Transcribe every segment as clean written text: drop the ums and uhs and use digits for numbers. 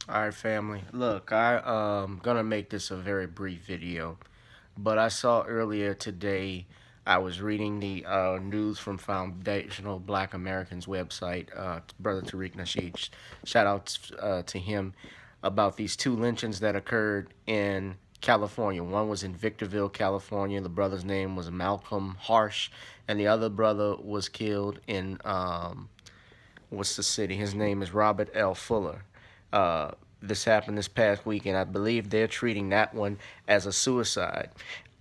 All right, family. Look, gonna make this a very brief video, but I saw earlier today. I was reading the news from Foundational Black Americans website. Brother Tariq Nasheed, shout out to him about these two lynchings that occurred in California. One was in Victorville, California. The brother's name was Malcolm Hursch, and the other brother was killed in what's the city? His name is Robert L. Fuller. Uh, this happened this past week, and I believe they're treating that one as a suicide.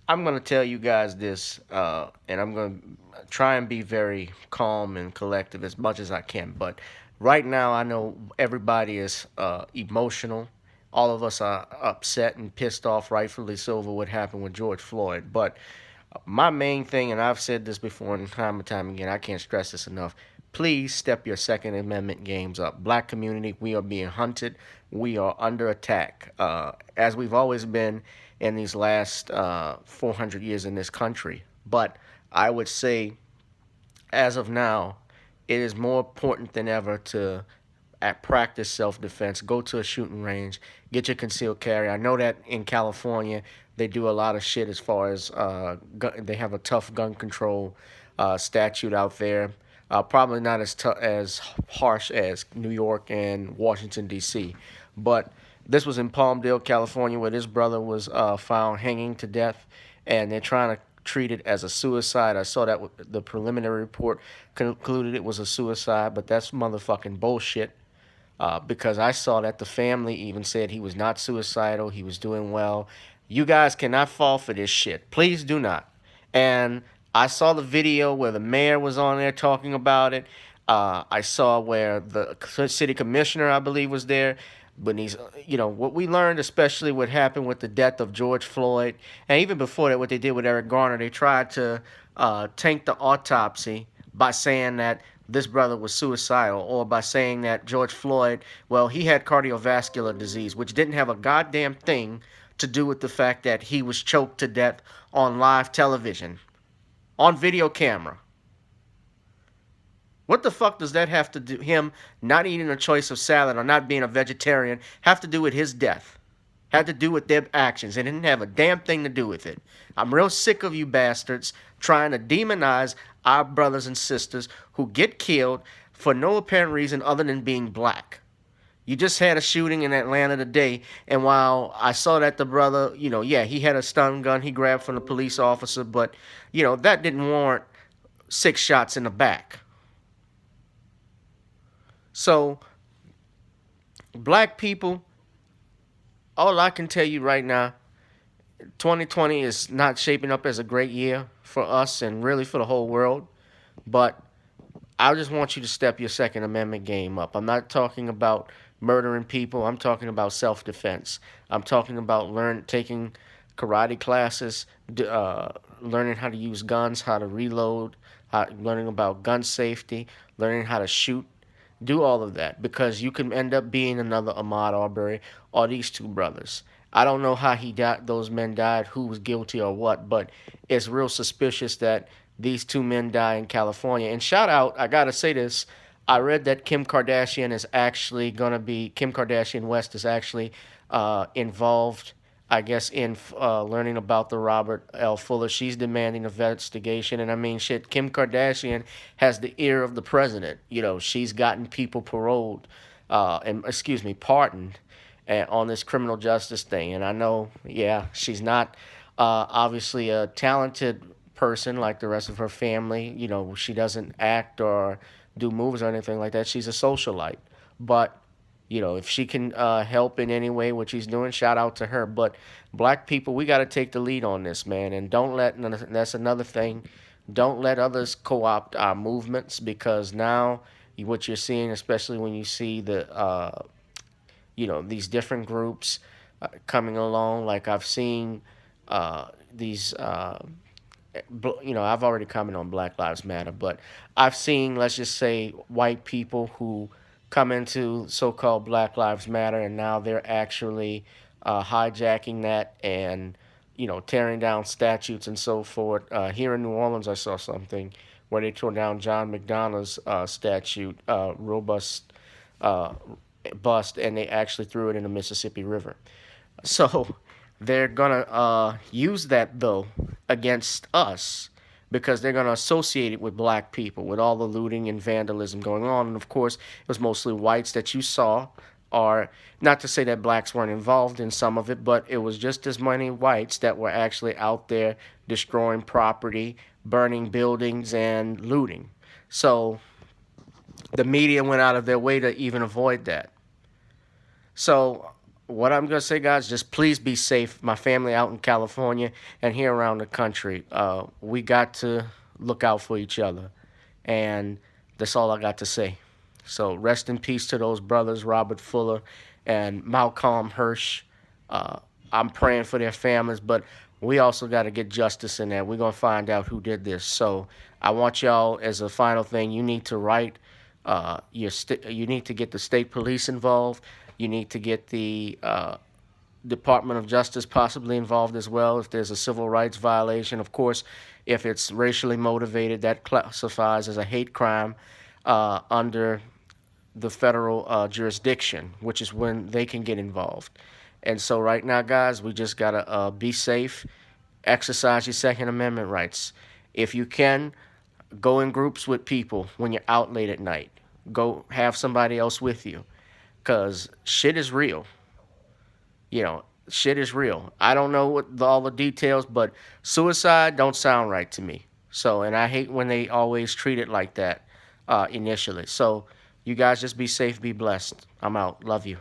I'm going to tell you guys this, and I'm going to try and be very calm and collective as much as I can. But right now, I know everybody is emotional. All of us are upset and pissed off, rightfully so, over what happened with George Floyd. But my main thing, and I've said this before and time and time again, I can't stress this enough. Please step your Second Amendment games up. Black community, we are being hunted. We are under attack, as we've always been in these last 400 years in this country. But I would say, as of now, it is more important than ever to at practice self-defense. Go to a shooting range, get your concealed carry. I know that in California they do a lot of shit as far as they have a tough gun control statute out there. Probably not as harsh as New York and Washington D.C., but this was in Palmdale, California, where this brother was found hanging to death, and they're trying to treat it as a suicide. I saw that the preliminary report concluded it was a suicide, but that's motherfucking bullshit. Because I saw that the family even said he was not suicidal, he was doing well. You guys cannot fall for this shit. Please do not. And I saw the video where the mayor was on there talking about it. I saw where the city commissioner, I believe, was there. But he's, what we learned, especially what happened with the death of George Floyd, and even before that, what they did with Eric Garner, they tried to tank the autopsy by saying that this brother was suicidal, or by saying that George Floyd, well, he had cardiovascular disease, which didn't have a goddamn thing to do with the fact that he was choked to death on live television, on video camera. What the fuck does that have to do, him not eating a choice of salad or not being a vegetarian, have to do with his death? Had to do with their actions. It didn't have a damn thing to do with it. I'm real sick of you bastards trying to demonize our brothers and sisters who get killed for no apparent reason other than being black. You just had a shooting in Atlanta today, and while I saw that the brother, yeah, he had a stun gun he grabbed from the police officer, but, that didn't warrant 6 shots in the back. So, black people, all I can tell you right now, 2020 is not shaping up as a great year for us and really for the whole world. But I just want you to step your Second Amendment game up. I'm not talking about murdering people. I'm talking about self-defense. I'm talking about taking karate classes, learning how to use guns, how to reload, learning about gun safety, learning how to shoot. Do all of that because you can end up being another Ahmaud Arbery or these two brothers. I don't know how he died. Those men died. Who was guilty or what? But it's real suspicious that these two men die in California. And shout out, I gotta say this. I read that Kim Kardashian West is actually involved, I guess, in learning about the Robert L. Fuller. She's demanding an investigation. And I mean, shit, Kim Kardashian has the ear of the president. She's gotten people paroled, pardoned on this criminal justice thing. And I know, yeah, she's not obviously a talented person like the rest of her family. She doesn't act or do movies or anything like that. She's a socialite. But, if she can help in any way what she's doing, shout out to her. But black people, we got to take the lead on this, man. And that's another thing, don't let others co-opt our movements because now what you're seeing, especially when you see these different groups coming along. Like I've seen these. I've already commented on Black Lives Matter, but I've seen, let's just say, white people who come into so-called Black Lives Matter, and now they're actually hijacking that and tearing down statutes and so forth. Here in New Orleans, I saw something where they tore down John McDonough's statute, robust bust, and they actually threw it in the Mississippi River. So they're gonna use that though against us because they're gonna associate it with black people, with all the looting and vandalism going on. And of course, it was mostly whites that you saw. Or not to say that blacks weren't involved in some of it, but it was just as many whites that were actually out there destroying property, burning buildings, and looting. So the media went out of their way to even avoid that. So what I'm gonna say, guys, just please be safe. My family out in California and here around the country, we got to look out for each other, and that's all I got to say. So rest in peace to those brothers, Robert Fuller and Malcolm Hursch. Uh, I'm praying for their families, but we also got to get justice in there. We're gonna find out who did this. So I want y'all, as a final thing, you need to write. You need to get the state police involved. You need to get the Department of Justice possibly involved as well if there's a civil rights violation. Of course, if it's racially motivated, that classifies as a hate crime under the federal jurisdiction, which is when they can get involved. And so, right now, guys, we just gotta be safe, exercise your Second Amendment rights. If you can, go in groups with people when you're out late at night. Go have somebody else with you, cause shit is real. Shit is real. I don't know all the details, but suicide don't sound right to me. So, and I hate when they always treat it like that initially. So, you guys just be safe, be blessed. I'm out. Love you.